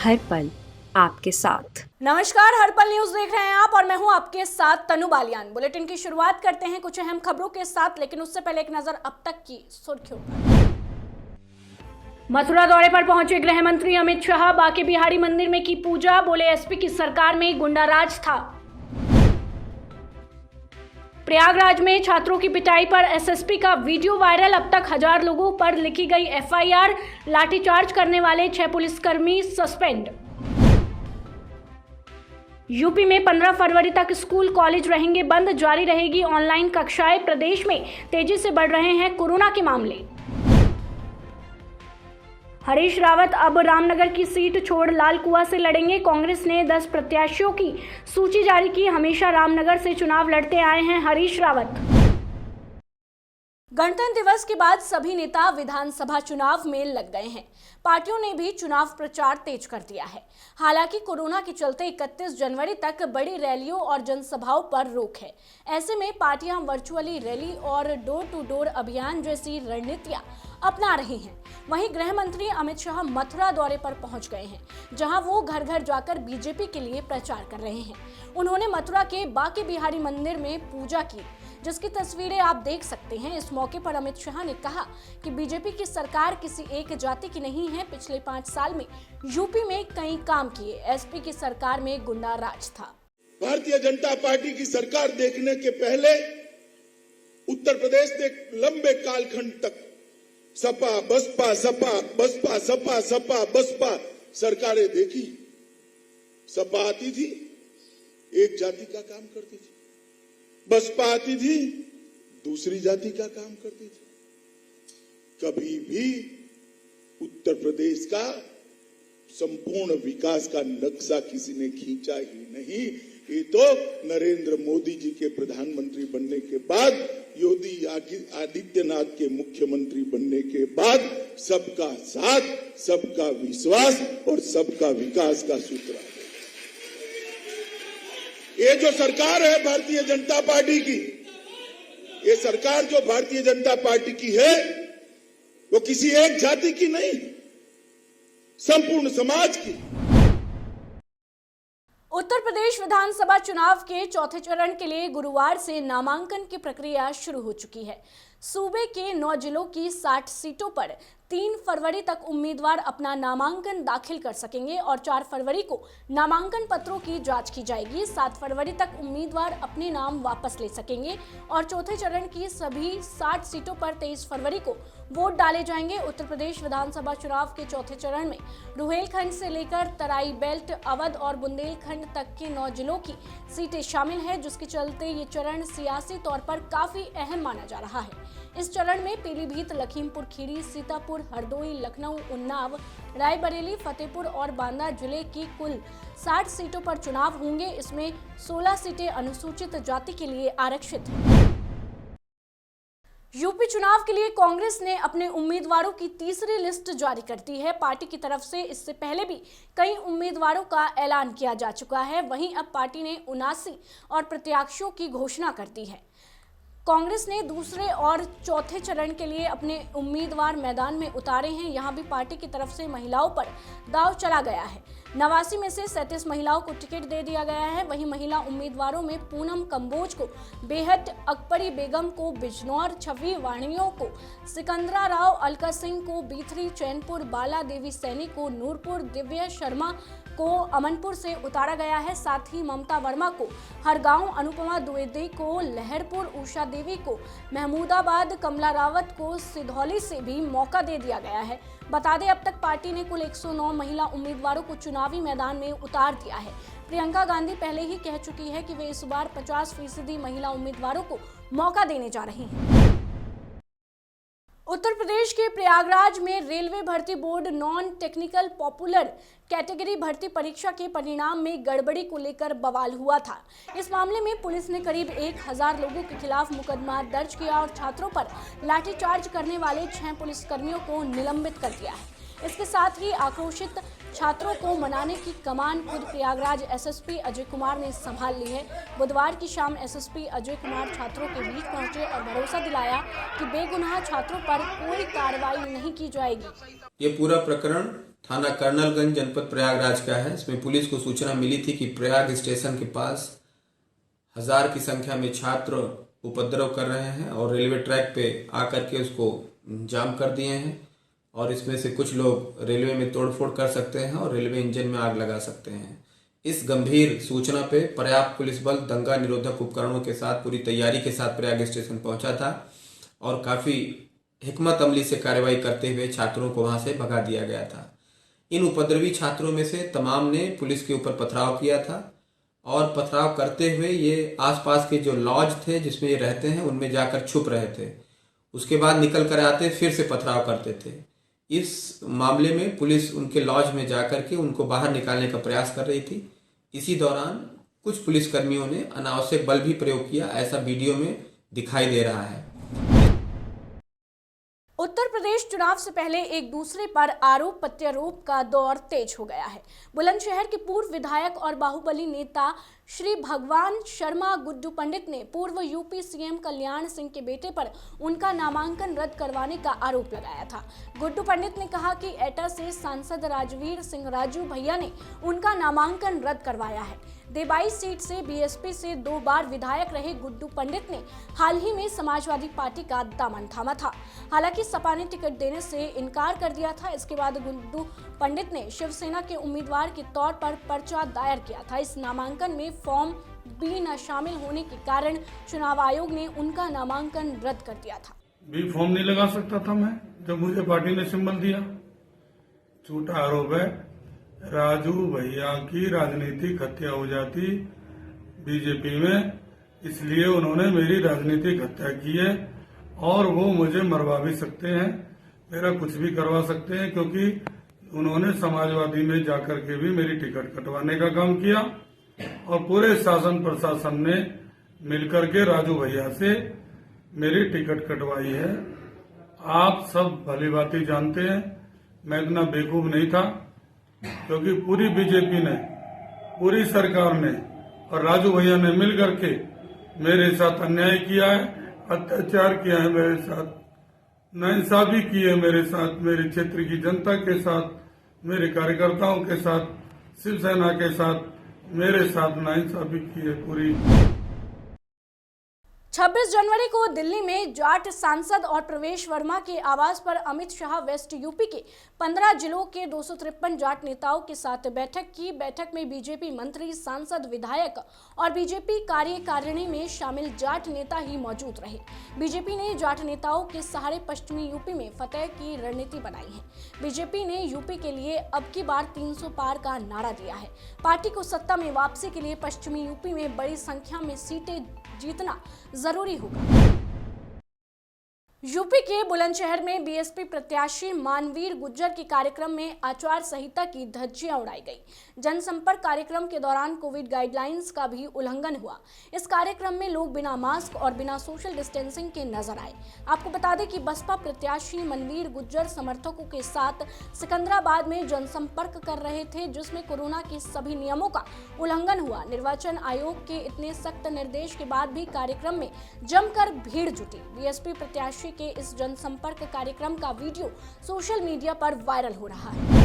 हर पल आपके साथ। नमस्कार, हर पल न्यूज देख रहे हैं आप और मैं हूं आपके साथ तनु बालियान। बुलेटिन की शुरुआत करते हैं कुछ अहम खबरों के साथ, लेकिन उससे पहले एक नजर अब तक की सुर्खियों पर। मथुरा दौरे पर पहुंचे गृह मंत्री अमित शाह, बांके बिहारी मंदिर में की पूजा, बोले एसपी की सरकार में गुंडाराज था। प्रयागराज में छात्रों की पिटाई पर एसएसपी का वीडियो वायरल, अब तक 1000 लोगों पर लिखी गई एफआईआर, लाठीचार्ज करने वाले 6 पुलिसकर्मी सस्पेंड। यूपी में 15 फरवरी तक स्कूल कॉलेज रहेंगे बंद, जारी रहेगी ऑनलाइन कक्षाएं, प्रदेश में तेजी से बढ़ रहे हैं कोरोना के मामले। हरीश रावत अब रामनगर की सीट छोड़ लालकुआं से लड़ेंगे, कांग्रेस ने 10 प्रत्याशियों की सूची जारी की, हमेशा रामनगर से चुनाव लड़ते आए हैं हरीश रावत। गणतंत्र दिवस के बाद सभी नेता विधानसभा चुनाव में लग गए हैं। पार्टियों ने भी चुनाव प्रचार तेज कर दिया है। हालांकि कोरोना के चलते 31 जनवरी तक बड़ी रैलियों और जनसभाओं पर रोक है। ऐसे में पार्टियां वर्चुअली रैली और डोर टू डोर अभियान जैसी रणनीतियां अपना रही हैं। वहीं गृह मंत्री अमित शाह मथुरा दौरे पर पहुंच गए हैं, जहां वो घर घर जाकर बीजेपी के लिए प्रचार कर रहे हैं। उन्होंने मथुरा के बांके बिहारी मंदिर में पूजा की, जिसकी तस्वीरें आप देख सकते हैं। इस मौके पर अमित शाह ने कहा कि बीजेपी की सरकार किसी एक जाति की नहीं है। पिछले 5 साल में यूपी में कई काम किए, एसपी की सरकार में गुंडा राज था। भारतीय जनता पार्टी की सरकार देखने के पहले उत्तर प्रदेश ने लंबे कालखंड तक सपा बसपा सपा बसपा सपा सपा बसपा सरकारें देखी। सपा आती थी, एक जाति का काम करती थी, बसपा आती थी, दूसरी जाति का काम करती थी। कभी भी उत्तर प्रदेश का संपूर्ण विकास का नक्शा किसी ने खींचा ही नहीं। ये तो नरेंद्र मोदी जी के प्रधानमंत्री बनने के बाद, योगी आदित्यनाथ के मुख्यमंत्री बनने के बाद सबका साथ, सबका विश्वास और सबका विकास का सूत्र है। ये जो सरकार है भारतीय जनता पार्टी की, ये सरकार जो भारतीय जनता पार्टी की है, वो किसी एक जाति की नहीं, संपूर्ण समाज की। उत्तर प्रदेश विधानसभा चुनाव के चौथे चरण के लिए गुरुवार से नामांकन की प्रक्रिया शुरू हो चुकी है। सूबे के 9 जिलों की 60 सीटों पर 3 फरवरी तक उम्मीदवार अपना नामांकन दाखिल कर सकेंगे और 4 फरवरी को नामांकन पत्रों की जांच की जाएगी। 7 फरवरी तक उम्मीदवार अपने नाम वापस ले सकेंगे और चौथे चरण की सभी 60 सीटों पर 23 फरवरी को वोट डाले जाएंगे। उत्तर प्रदेश विधानसभा चुनाव के चौथे चरण में रुहेलखंड से लेकर तराई बेल्ट, अवध और बुंदेलखंड तक के 9 जिलों की सीटें शामिल हैं, जिसके चलते ये चरण सियासी तौर पर काफी अहम माना जा रहा है। इस चरण में पीलीभीत, लखीमपुर खीरी, सीतापुर, हरदोई, लखनऊ, उन्नाव, रायबरेली, फतेहपुर और बांदा जिले की कुल 60 सीटों पर चुनाव होंगे। इसमें 16 सीटें अनुसूचित जाति के लिए आरक्षित हैं। यूपी चुनाव के लिए कांग्रेस ने अपने उम्मीदवारों की तीसरी लिस्ट जारी कर दी है। पार्टी की तरफ से इससे पहले भी कई उम्मीदवारों का ऐलान किया जा चुका है। वहीं अब पार्टी ने 79 और प्रत्याशियों की घोषणा कर दी है। कांग्रेस ने दूसरे और चौथे चरण के लिए अपने उम्मीदवार मैदान में उतारे हैं। यहां भी पार्टी की तरफ से महिलाओं पर दांव चला गया है। 89 में से 37 महिलाओं को टिकट दे दिया गया है। वहीं महिला उम्मीदवारों में पूनम कंबोज को बेहट, अकबरी बेगम को बिजनौर, छवि वाणियों को सिकंदरा राव, अलका सिंह को बीथरी, चैनपुर, बाला देवी सैनी को नूरपुर, दिव्या शर्मा को अमनपुर से उतारा गया है। साथ ही ममता वर्मा को हरगांव, अनुपमा द्विवेदी को लहरपुर, उषा देवी को महमूदाबाद, कमला रावत को सिधौली से भी मौका दे दिया गया है। बता दें, अब तक पार्टी ने कुल 109 महिला उम्मीदवारों को चुनावी मैदान में उतार दिया है। प्रियंका गांधी पहले ही कह चुकी है कि वे इस बार 50% महिला उम्मीदवारों को मौका देने जा रही हैं। उत्तर प्रदेश के प्रयागराज में रेलवे भर्ती board non technical popular category भर्ती परीक्षा के परिणाम में गड़बड़ी को लेकर बवाल हुआ था। इस मामले में पुलिस ने करीब 1000 लोगों के खिलाफ मुकदमा दर्ज किया और छात्रों पर लाठीचार्ज करने वाले 6 पुलिसकर्मियों को निलंबित कर दिया है। इसके साथ ही आक्रोशित छात्रों को मनाने की कमान खुद प्रयागराज एसएसपी अजय कुमार ने संभाल ली है। बुधवार की शाम एसएसपी अजय कुमार छात्रों के बीच पहुंचे और भरोसा दिलाया कि बेगुनाह छात्रों पर कोई कार्रवाई नहीं की जाएगी। ये पूरा प्रकरण थाना कर्नलगंज, जनपद प्रयागराज का है। इसमें पुलिस को सूचना मिली थी कि प्रयाग स्टेशन के पास 1000 की संख्या में छात्र उपद्रव कर रहे हैं और रेलवे ट्रैक पे आकर के उसको जाम कर दिए हैं और इसमें से कुछ लोग रेलवे में तोड़फोड़ कर सकते हैं और रेलवे इंजन में आग लगा सकते हैं। इस गंभीर सूचना पे पर्याप्त पुलिस बल दंगा निरोधक उपकरणों के साथ पूरी तैयारी के साथ प्रयाग स्टेशन पहुंचा था और काफी हिकमत अमली से कार्रवाई करते हुए छात्रों को वहां से भगा दिया गया था। इन उपद्रवी छात्रों में से तमाम ने पुलिस के ऊपर पथराव किया था और पथराव करते हुए ये आसपास के जो लॉज थे जिसमें ये रहते हैं उनमें जाकर छुप रहे थे। उसके बाद निकल कर आते फिर से पथराव करते थे। इस मामले में पुलिस उनके लॉज में जाकर के उनको बाहर निकालने का प्रयास कर रही थी। इसी दौरान कुछ पुलिसकर्मियों ने अनावश्यक बल भी प्रयोग किया, ऐसा वीडियो में दिखाई दे रहा है। उत्तर प्रदेश चुनाव से पहले एक दूसरे पर आरोप प्रत्यारोप का दौर तेज हो गया है। बुलंदशहर के पूर्व विधायक और बाहुबली नेता श्री भगवान शर्मा गुड्डू पंडित ने पूर्व यूपी सीएम कल्याण सिंह के बेटे पर उनका नामांकन रद्द करवाने का आरोप लगाया था। गुड्डू पंडित ने कहा कि एटा से सांसद राजवीर सिंह राजू भैया ने उनका नामांकन रद्द करवाया है। देवाई सीट से बीएसपी से 2 बार विधायक रहे गुड्डू पंडित ने हाल ही में समाजवादी पार्टी का दामन थामा था। हालांकि सपा ने टिकट देने से इनकार कर दिया था। इसके बाद गुड्डू पंडित ने शिवसेना के उम्मीदवार के तौर पर पर्चा दायर किया था। इस नामांकन में फॉर्म बी न शामिल होने के कारण चुनाव आयोग ने उनका नामांकन रद्द कर दिया था। बी फॉर्म नहीं लगा सकता था मैं, जब मुझे पार्टी ने सिंबल दिया। झूठा आरोप है। राजू भैया की राजनीतिक हत्या हो जाती बीजेपी में, इसलिए उन्होंने मेरी राजनीतिक हत्या की है और वो मुझे मरवा भी सकते हैं, मेरा कुछ भी करवा सकते हैं, क्योंकि उन्होंने समाजवादी में जाकर के भी मेरी टिकट कटवाने का काम किया और पूरे शासन प्रशासन ने मिलकर के राजू भैया से मेरी टिकट कटवाई है। आप सब भली भांति जानते हैं मैं इतना बेवकूफ नहीं था, क्योंकि पूरी बीजेपी ने, पूरी सरकार ने और राजू भैया ने मिलकर के मेरे साथ अन्याय किया है, अत्याचार किया है मेरे साथ, नाइंसाफी की है मेरे साथ, मेरे क्षेत्र की जनता के साथ, मेरे कार्यकर्ताओं के साथ, शिवसेना के साथ मेरे साथ नाइंसाफी की है पूरी। 26 जनवरी को दिल्ली में जाट सांसद और प्रवेश वर्मा के आवास पर अमित शाह वेस्ट यूपी के 15 जिलों के 253 जाट नेताओं के साथ बैठक की। बैठक में बीजेपी मंत्री, सांसद, विधायक और बीजेपी कार्यकारिणी में शामिल जाट नेता ही मौजूद रहे। बीजेपी ने जाट नेताओं के सहारे पश्चिमी यूपी में फतेह की रणनीति बनाई है। बीजेपी ने यूपी के लिए अब की बार 300 पार का नारा दिया है। पार्टी को सत्ता में वापसी के लिए पश्चिमी यूपी में बड़ी संख्या में सीटें जीतना जरूरी होगा। यूपी के बुलंदशहर में बीएसपी प्रत्याशी मानवीर गुज्जर के कार्यक्रम में आचार संहिता की धज्जियां उड़ाई गई। जनसंपर्क कार्यक्रम के दौरान कोविड गाइडलाइंस का भी उल्लंघन हुआ। इस कार्यक्रम में लोग बिना मास्क और बिना सोशल डिस्टेंसिंग के नजर आए। आपको बता दें कि बसपा प्रत्याशी मनवीर गुज्जर समर्थकों के साथ सिकंदराबाद में जनसंपर्क कर रहे थे, जिसमें कोरोना के सभी नियमों का उल्लंघन हुआ। निर्वाचन आयोग के इतने सख्त निर्देश के बाद भी कार्यक्रम में जमकर भीड़ जुटी। बीएसपी प्रत्याशी के इस जनसंपर्क कार्यक्रम का वीडियो सोशल मीडिया पर वायरल हो रहा है।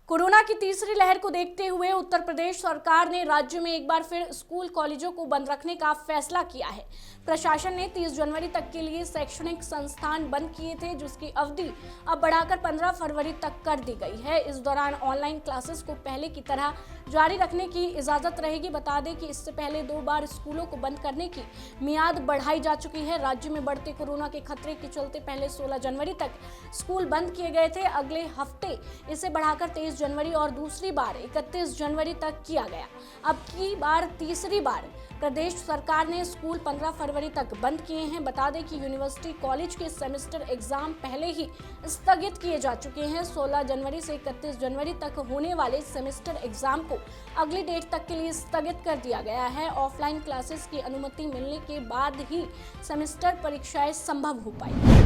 कोरोना की तीसरी लहर को देखते हुए उत्तर प्रदेश सरकार ने राज्य में एक बार फिर स्कूल कॉलेजों को बंद रखने का फैसला किया है। प्रशासन ने 30 जनवरी तक के लिए शैक्षणिक संस्थान बंद किए थे, जिसकी अवधि अब बढ़ाकर 15 फरवरी तक कर दी गई है। इस दौरान ऑनलाइन क्लासेस को पहले की तरह जारी रखने की इजाजत रहेगी। बता दें कि इससे पहले 2 बार स्कूलों को बंद करने की मियाद बढ़ाई जा चुकी है। राज्य में बढ़ते कोरोना के खतरे के चलते पहले 16 जनवरी तक स्कूल बंद किए गए थे। अगले हफ्ते इसे बढ़ाकर 23 जनवरी और दूसरी बार 31 जनवरी तक किया गया। अब की बार तीसरी बार प्रदेश सरकार ने स्कूल 15 फरवरी तक बंद किए हैं। बता दें कि यूनिवर्सिटी कॉलेज के सेमेस्टर एग्जाम पहले ही स्थगित किए जा चुके हैं। 16 जनवरी से 31 जनवरी तक होने वाले सेमेस्टर एग्जाम को अगली डेट तक के लिए स्थगित कर दिया गया है। ऑफलाइन क्लासेस की अनुमति मिलने के बाद ही सेमेस्टर परीक्षाएं संभव हो पाई।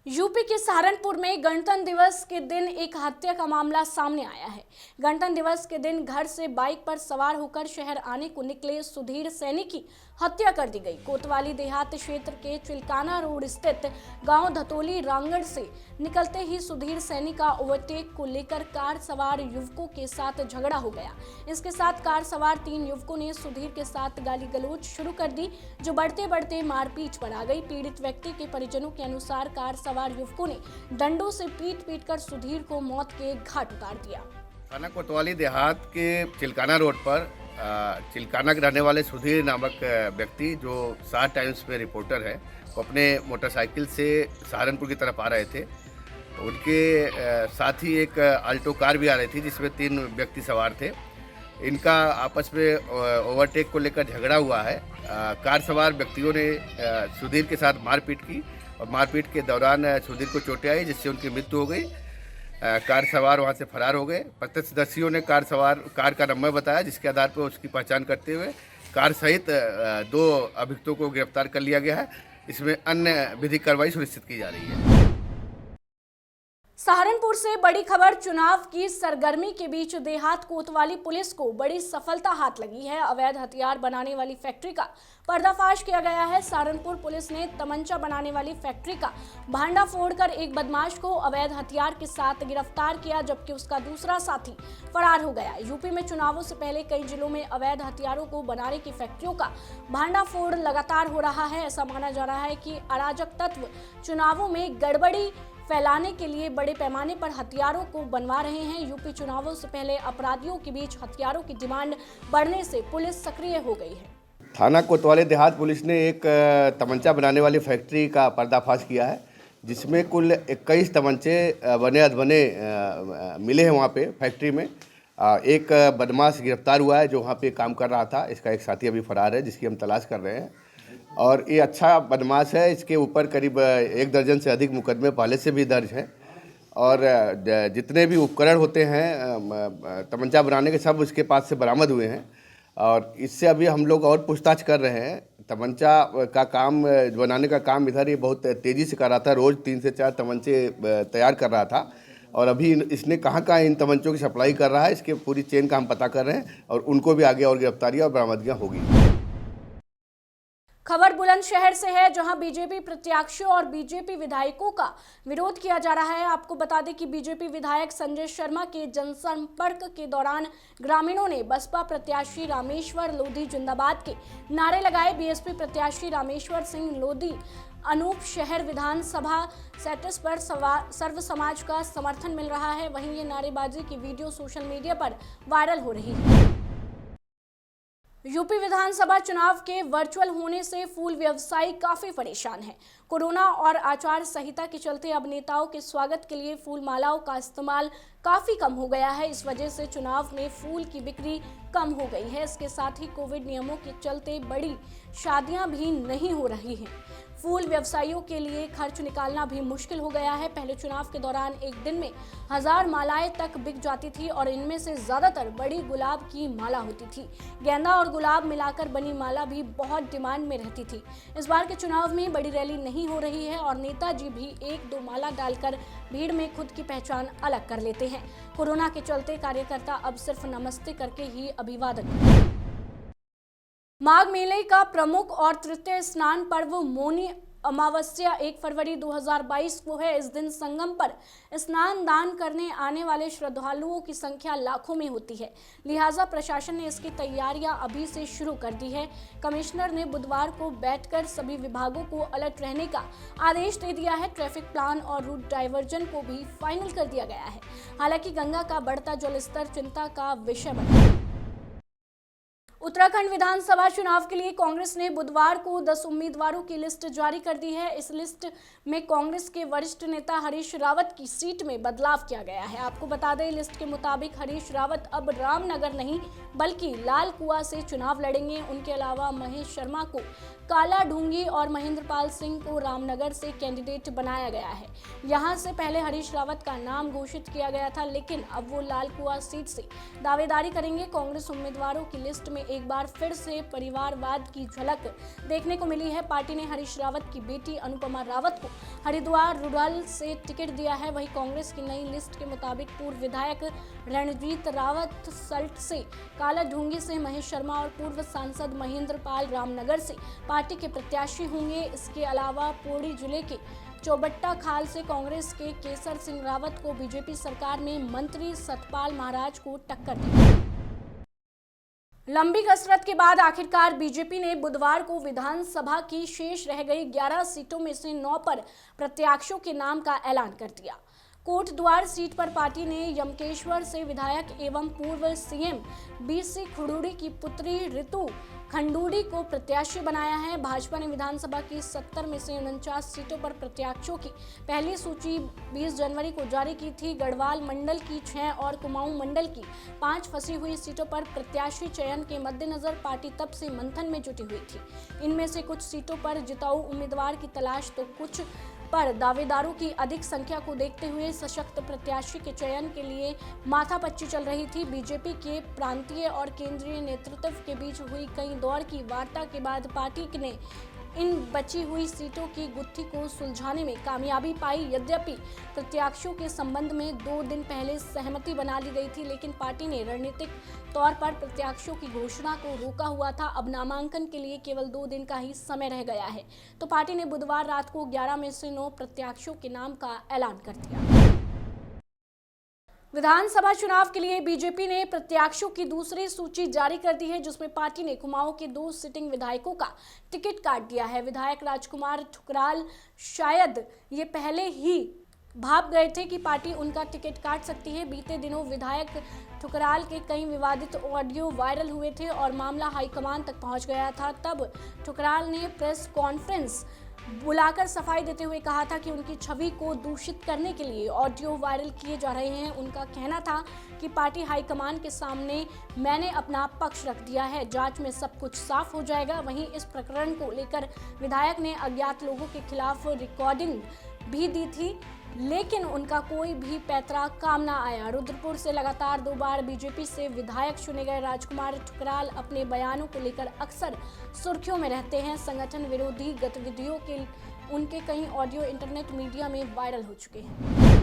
यूपी के सहारनपुर में गणतंत्र दिवस के दिन एक हत्या का मामला सामने आया है। गणतंत्र दिवस के दिन घर से बाइक पर सवार होकर शहर आने को निकले सुधीर सैनी की हत्या कर दी गई। कोतवाली देहात क्षेत्र के चिलकाना रोड स्थित गांव धतोली रांगड़ से निकलते ही सुधीर सैनी का ओवरटेक को लेकर कार सवार युवकों के साथ झगड़ा हो गया। इसके साथ कार सवार 3 युवकों ने सुधीर के साथ गाली गलौज शुरू कर दी, जो बढ़ते बढ़ते मारपीट पर आ गई। पीड़ित व्यक्ति के परिजनों के अनुसार कार सवार युवकों ने डंडों से पीट कर सुधीर को मौत के घाट उतार दिया। थाना कोतवाली देहात के चिलकाना रोड पर चिलकाना के रहने वाले सुधीर नामक व्यक्ति, जो 7 टाइम्स पे रिपोर्टर है, वो अपने मोटरसाइकिल से सहारनपुर की तरफ आ रहे थे। उनके साथ ही एक अल्टो कार भी आ रही थी जिसमें 3 व्यक्ति सवार थे। इनका आपस में ओवरटेक को लेकर झगड़ा हुआ है। कार सवार व्यक्तियों ने सुधीर के साथ मारपीट की और मारपीट के दौरान सुधीर को चोटें आई, जिससे उनकी मृत्यु हो गई। कार सवार वहां से फरार हो गए। प्रत्यक्षदर्शियों ने कार का नंबर बताया, जिसके आधार पर उसकी पहचान करते हुए कार सहित 2 अभियुक्तों को गिरफ्तार कर लिया गया है। इसमें अन्य विधिक कार्रवाई सुनिश्चित की जा रही है। सहारनपुर से बड़ी खबर। चुनाव की सरगर्मी के बीच देहात कोतवाली पुलिस को बड़ी सफलता हाथ लगी है। अवैध हथियार बनाने वाली फैक्ट्री का पर्दाफाश किया गया है। सहारनपुर पुलिस ने तमंचा बनाने वाली फैक्ट्री का भांडा फोड़कर एक बदमाश को अवैध हथियार के साथ गिरफ्तार किया, जबकि उसका दूसरा साथी फरार हो गया। यूपी में चुनावों से पहले कई जिलों में अवैध हथियारों को बनाने की फैक्ट्रियों का भांडाफोड़ लगातार हो रहा है। ऐसा माना जा रहा है कि अराजक तत्व चुनावों में गड़बड़ी फैलाने के लिए बड़े पैमाने पर हथियारों को बनवा रहे हैं। यूपी चुनावों से पहले अपराधियों के बीच हथियारों की डिमांड बढ़ने से पुलिस सक्रिय हो गई है। थाना कोतवाली देहात पुलिस ने एक तमंचा बनाने वाली फैक्ट्री का पर्दाफाश किया है, जिसमें कुल 21 तमंचे बने अधबने मिले हैं वहाँ पे फैक्ट्री में। एक बदमाश गिरफ्तार हुआ है जो वहाँ पे काम कर रहा था। इसका एक साथी अभी फरार है, जिसकी हम तलाश कर रहे हैं। और ये अच्छा बदमाश है। इसके ऊपर करीब 1 दर्जन से अधिक मुकदमे पहले से भी दर्ज हैं। और जितने भी उपकरण होते हैं तमंचा बनाने के, सब उसके पास से बरामद हुए हैं। और इससे अभी हम लोग और पूछताछ कर रहे हैं। तमंचा का काम बनाने का काम इधर ये बहुत तेज़ी से कर रहा था। रोज़ 3 से 4 तमंचे तैयार कर रहा था। और अभी इसने कहाँ इन तमंचों की सप्लाई कर रहा है, इसके पूरी चेन का हम पता कर रहे हैं और उनको भी आगे और गिरफ्तारियाँ और बरामदगियाँ होगी। खबर बुलंदशहर से है, जहां बीजेपी प्रत्याशियों और बीजेपी विधायकों का विरोध किया जा रहा है। आपको बता दें कि बीजेपी विधायक संजय शर्मा के जनसंपर्क के दौरान ग्रामीणों ने बसपा प्रत्याशी रामेश्वर लोधी जिंदाबाद के नारे लगाए। बीएसपी प्रत्याशी रामेश्वर सिंह लोधी अनूप शहर विधानसभा सेटस पर सर्व समाज का समर्थन मिल रहा है। वहीं ये नारेबाजी की वीडियो सोशल मीडिया पर वायरल हो रही है। यूपी विधानसभा चुनाव के वर्चुअल होने से फूल व्यवसायी काफी परेशान हैं। कोरोना और आचार संहिता के चलते अब नेताओं के स्वागत के लिए फूल मालाओं का इस्तेमाल काफी कम हो गया है। इस वजह से चुनाव में फूल की बिक्री कम हो गई है। इसके साथ ही कोविड नियमों के चलते बड़ी शादियां भी नहीं हो रही हैं। फूल व्यवसायियों के लिए खर्च निकालना भी मुश्किल हो गया है। पहले चुनाव के दौरान एक दिन में 1000 मालाएं तक बिक जाती थी और इनमें से ज्यादातर बड़ी गुलाब की माला होती थी। गेंदा और गुलाब मिलाकर बनी माला भी बहुत डिमांड में रहती थी। इस बार के चुनाव में बड़ी रैली नहीं हो रही है और नेताजी भी 1-2 माला डालकर भीड़ में खुद की पहचान अलग कर लेते हैं। कोरोना के चलते कार्यकर्ता अब सिर्फ नमस्ते करके ही अभिवादन। माघ मेले का प्रमुख और तृतीय स्नान पर्व मौनी अमावस्या 1 फरवरी 2022 को है। इस दिन संगम पर स्नान दान करने आने वाले श्रद्धालुओं की संख्या लाखों में होती है। लिहाजा प्रशासन ने इसकी तैयारियां अभी से शुरू कर दी है। कमिश्नर ने बुधवार को बैठकर सभी विभागों को अलर्ट रहने का आदेश दे दिया है। ट्रैफिक प्लान और रूट डाइवर्जन को भी फाइनल कर दिया गया है। हालांकि गंगा का बढ़ता जलस्तर चिंता का विषय बना है। उत्तराखंड विधानसभा चुनाव के लिए कांग्रेस ने बुधवार को 10 उम्मीदवारों की लिस्ट जारी कर दी है। इस लिस्ट में कांग्रेस के वरिष्ठ नेता हरीश रावत की सीट में बदलाव किया गया है। आपको बता दें, लिस्ट के मुताबिक हरीश रावत अब रामनगर नहीं बल्कि लाल कुआं से चुनाव लड़ेंगे। उनके अलावा महेश शर्मा को काला ढूंगी और महेंद्रपाल सिंह को रामनगर से कैंडिडेट बनाया गया है। यहां से पहले हरीश रावत का नाम घोषित किया गया था, लेकिन अब वो लाल कुआं सीट से दावेदारी करेंगे। कांग्रेस उम्मीदवारों की लिस्ट में एक बार फिर से परिवारवाद की झलक देखने को मिली है। पार्टी ने हरीश रावत की बेटी अनुपमा रावत को हरिद्वार रूरल से टिकट दिया है। वहीं कांग्रेस की नई लिस्ट के मुताबिक पूर्व विधायक रणजीत रावत सल्ट से, काला ढूंगी से महेश शर्मा और पूर्व सांसद महेंद्र पाल रामनगर से पार्टी के प्रत्याशी होंगे। इसके अलावा पौड़ी जिले के चौबट्टा खाल से कांग्रेस के केसर सिंह रावत को बीजेपी सरकार में मंत्री सतपाल महाराज को टक्कर दी। लंबी कसरत के बाद आखिरकार बीजेपी ने बुधवार को विधानसभा की शेष रह गई 11 सीटों में से 9 पर प्रत्याशियों के नाम का ऐलान कर दिया। कोटद्वार सीट पर पार्टी ने यमकेश्वर से विधायक एवं पूर्व सीएम बीसी खडूड़ी की पुत्री ऋतु खंडूड़ी को प्रत्याशी बनाया है। भाजपा ने विधानसभा की 70 में से 49 सीटों पर प्रत्याशियों की पहली सूची 20 जनवरी को जारी की थी। गढ़वाल मंडल की 6 और कुमाऊं मंडल की 5 फंसी हुई सीटों पर प्रत्याशी चयन के मद्देनजर पार्टी तब से मंथन में जुटी हुई थी। इनमें से कुछ सीटों पर जिताऊ उम्मीदवार की तलाश तो कुछ पर दावेदारों की अधिक संख्या को देखते हुए सशक्त प्रत्याशी के चयन के लिए माथापच्ची चल रही थी। बीजेपी के प्रांतीय और केंद्रीय नेतृत्व के बीच हुई कई दौर की वार्ता के बाद पार्टी ने इन बची हुई सीटों की गुत्थी को सुलझाने में कामयाबी पाई। यद्यपि प्रत्याशियों के संबंध में 2 दिन पहले सहमति बना ली गई थी, लेकिन पार्टी ने रणनीतिक तौर पर प्रत्याशियों की घोषणा को रोका हुआ था। अब नामांकन के लिए केवल 2 दिन का ही समय रह गया है, तो पार्टी ने बुधवार रात को 11 में से 9 प्रत्याशियों के नाम का ऐलान कर दिया। विधानसभा चुनाव के लिए बीजेपी ने प्रत्याशियों की दूसरी सूची जारी कर दी है, जिसमें पार्टी ने कुमाऊं के 2 सिटिंग विधायकों का टिकट काट दिया है। विधायक राजकुमार ठुकराल शायद ये पहले ही भाप गए थे कि पार्टी उनका टिकट काट सकती है। बीते दिनों विधायक ठुकराल के कई विवादित ऑडियो वायरल हुए थे और मामला हाईकमान तक पहुंच गया था। तब ठुकराल ने प्रेस कॉन्फ्रेंस बुलाकर सफाई देते हुए कहा था कि उनकी छवि को दूषित करने के लिए ऑडियो वायरल किए जा रहे हैं। उनका कहना था कि पार्टी हाईकमान के सामने मैंने अपना पक्ष रख दिया है, जांच में सब कुछ साफ हो जाएगा। वहीं इस प्रकरण को लेकर विधायक ने अज्ञात लोगों के खिलाफ रिकॉर्डिंग भी दी थी, लेकिन उनका कोई भी पैतरा काम ना आया। रुद्रपुर से लगातार 2 बार बीजेपी से विधायक चुने गए राजकुमार ठुकराल अपने बयानों को लेकर अक्सर सुर्खियों में रहते हैं। संगठन विरोधी गतिविधियों के उनके कई ऑडियो इंटरनेट मीडिया में वायरल हो चुके हैं।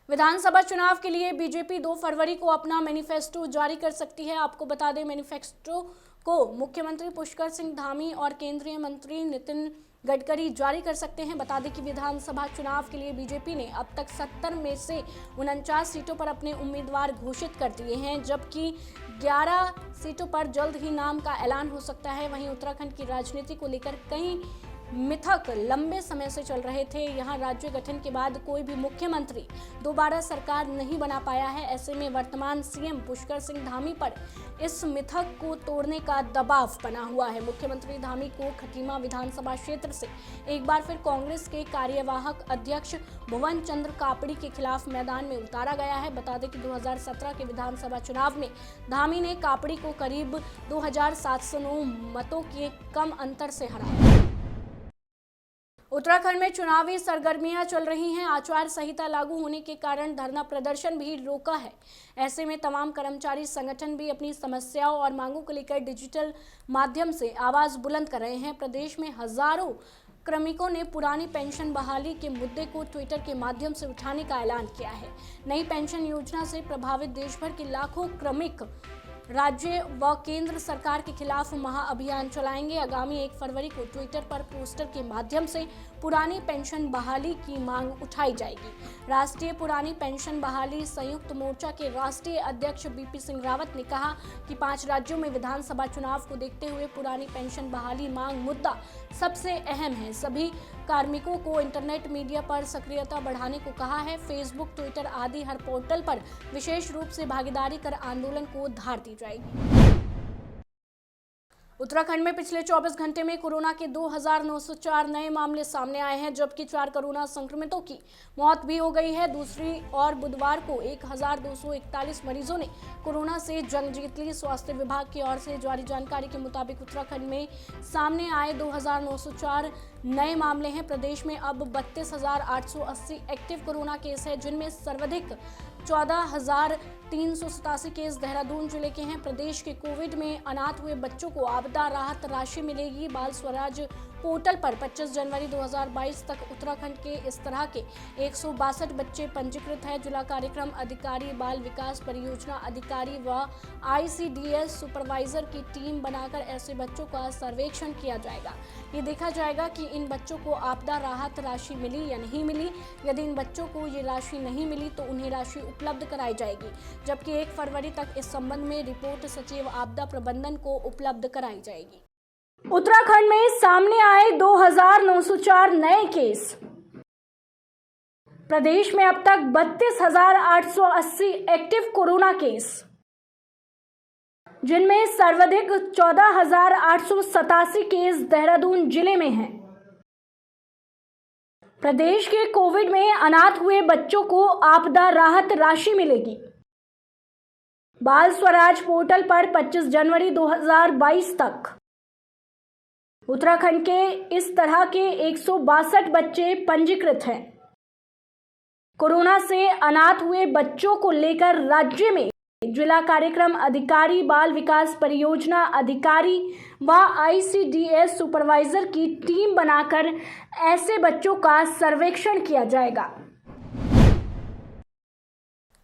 विधानसभा चुनाव के लिए बीजेपी 2 फरवरी को अपना मैनिफेस्टो जारी कर सकती है। आपको बता दें, मैनिफेस्टो को मुख्यमंत्री पुष्कर सिंह धामी और केंद्रीय मंत्री नितिन गडकरी जारी कर सकते हैं। बता दें कि विधानसभा चुनाव के लिए बीजेपी ने अब तक 70 में से 49 सीटों पर अपने उम्मीदवार घोषित कर दिए हैं, जबकि 11 सीटों पर जल्द ही नाम का ऐलान हो सकता है। वहीं उत्तराखंड की राजनीति को लेकर कई मिथक लंबे समय से चल रहे थे। यहां राज्य गठन के बाद कोई भी मुख्यमंत्री दोबारा सरकार नहीं बना पाया है। ऐसे में वर्तमान सीएम पुष्कर सिंह धामी पर इस मिथक को तोड़ने का दबाव बना हुआ है। मुख्यमंत्री धामी को खटीमा विधानसभा क्षेत्र से एक बार फिर कांग्रेस के कार्यवाहक अध्यक्ष भुवन चंद्र कापड़ी के खिलाफ मैदान में उतारा गया है। बता दें कि 2017 के विधानसभा चुनाव में धामी ने कापड़ी को करीब 2709 मतों के कम अंतर से हराया। उत्तराखंड में चुनावी सरगर्मियां चल रही हैं। आचार संहिता लागू होने के कारण धरना प्रदर्शन भी रोका है। ऐसे में तमाम कर्मचारी संगठन भी अपनी समस्याओं और मांगों को लेकर डिजिटल माध्यम से आवाज बुलंद कर रहे हैं। प्रदेश में हजारों श्रमिकों ने पुरानी पेंशन बहाली के मुद्दे को ट्विटर के माध्यम से उठाने का ऐलान किया है। नई पेंशन योजना से प्रभावित देश भर के लाखों श्रमिक राज्य व केंद्र सरकार के खिलाफ महाअभियान चलाएंगे। आगामी 1 फरवरी को ट्विटर पर पोस्टर के माध्यम से पुरानी पेंशन बहाली की मांग उठाई जाएगी। राष्ट्रीय पुरानी पेंशन बहाली संयुक्त मोर्चा के राष्ट्रीय अध्यक्ष बीपी सिंह रावत ने कहा कि 5 राज्यों में विधानसभा चुनाव को देखते हुए पुरानी पेंशन बहाली मांग मुद्दा सबसे अहम है। सभी कार्मिकों को इंटरनेट मीडिया पर सक्रियता बढ़ाने को कहा है। फेसबुक, ट्विटर आदि हर पोर्टल पर विशेष रूप से भागीदारी कर आंदोलन को धार दी जाएगी। उत्तराखंड में पिछले 24 घंटे में कोरोना के 2904 नए मामले सामने आए हैं, जबकि 4 कोरोना संक्रमितों की मौत भी हो गई है। दूसरी ओर बुधवार को 1241 मरीजों ने कोरोना से जंग जीत ली। स्वास्थ्य विभाग की ओर से जारी जानकारी के मुताबिक उत्तराखंड में सामने आए 2904 नए मामले हैं। प्रदेश में अब 32,880 एक्टिव कोरोना केस है, जिनमें सर्वाधिक 14,387 केस देहरादून जिले के हैं। प्रदेश के कोविड में अनाथ हुए बच्चों को आपदा राहत राशि मिलेगी। बाल स्वराज पोर्टल पर 25 जनवरी 2022 तक उत्तराखंड के इस तरह के 162 बच्चे पंजीकृत हैं। जिला कार्यक्रम अधिकारी, बाल विकास परियोजना अधिकारी व ICDS सुपरवाइजर की टीम बनाकर ऐसे बच्चों का सर्वेक्षण किया जाएगा। ये देखा जाएगा कि इन बच्चों को आपदा राहत राशि मिली या नहीं मिली। यदि इन बच्चों को ये राशि नहीं मिली तो उन्हें राशि उपलब्ध कराई जाएगी, जबकि 1 फरवरी तक इस संबंध में रिपोर्ट सचिव आपदा प्रबंधन को उपलब्ध कराई जाएगी। उत्तराखंड में सामने आए 2,904 नए केस। प्रदेश में अब तक 32,880 एक्टिव कोरोना केस, जिनमें सर्वाधिक 14,887 केस देहरादून जिले में हैं। प्रदेश के कोविड में अनाथ हुए बच्चों को आपदा राहत राशि मिलेगी। बाल स्वराज पोर्टल पर 25 जनवरी 2022 तक उत्तराखंड के इस तरह के 162 बच्चे पंजीकृत हैं। कोरोना से अनाथ हुए बच्चों को लेकर राज्य में जिला कार्यक्रम अधिकारी, बाल विकास परियोजना अधिकारी व ICDS सुपरवाइजर की टीम बनाकर ऐसे बच्चों का सर्वेक्षण किया जाएगा।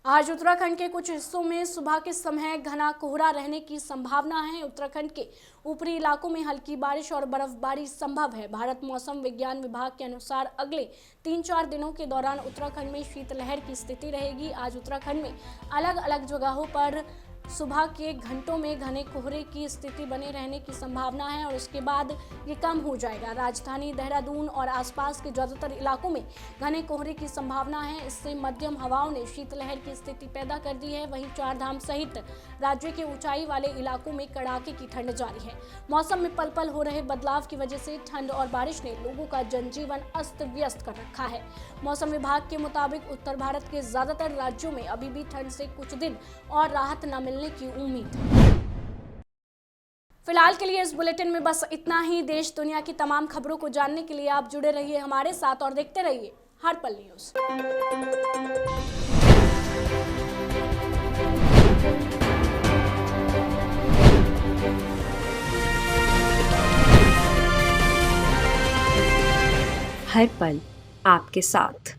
आज उत्तराखंड के कुछ हिस्सों में सुबह के समय घना कोहरा रहने की संभावना है। उत्तराखंड के ऊपरी इलाकों में हल्की बारिश और बर्फबारी संभव है। भारत मौसम विज्ञान विभाग के अनुसार अगले 3-4 दिनों के दौरान उत्तराखंड में शीतलहर की स्थिति रहेगी। आज उत्तराखंड में अलग अलग जगहों पर सुबह के घंटों में घने कोहरे की स्थिति बने रहने की संभावना है और उसके बाद ये कम हो जाएगा। राजधानी देहरादून और आसपास के ज़्यादातर इलाकों में घने कोहरे की संभावना है। इससे मध्यम हवाओं ने शीतलहर की स्थिति पैदा कर दी है। वहीं चारधाम सहित राज्य के ऊंचाई वाले इलाकों में कड़ाके की ठंड जारी है। मौसम में पल पल हो रहे बदलाव की वजह से ठंड और बारिश ने लोगों का जनजीवन अस्त व्यस्त कर रखा है। मौसम विभाग के मुताबिक उत्तर भारत के ज्यादातर राज्यों में अभी भी ठंड से कुछ दिन और राहत न मिलने की उम्मीद है। फिलहाल के लिए इस बुलेटिन में बस इतना ही। देश दुनिया की तमाम खबरों को जानने के लिए आप जुड़े रहिए हमारे साथ और देखते रहिए हर पल न्यूज़। हर पल आपके साथ।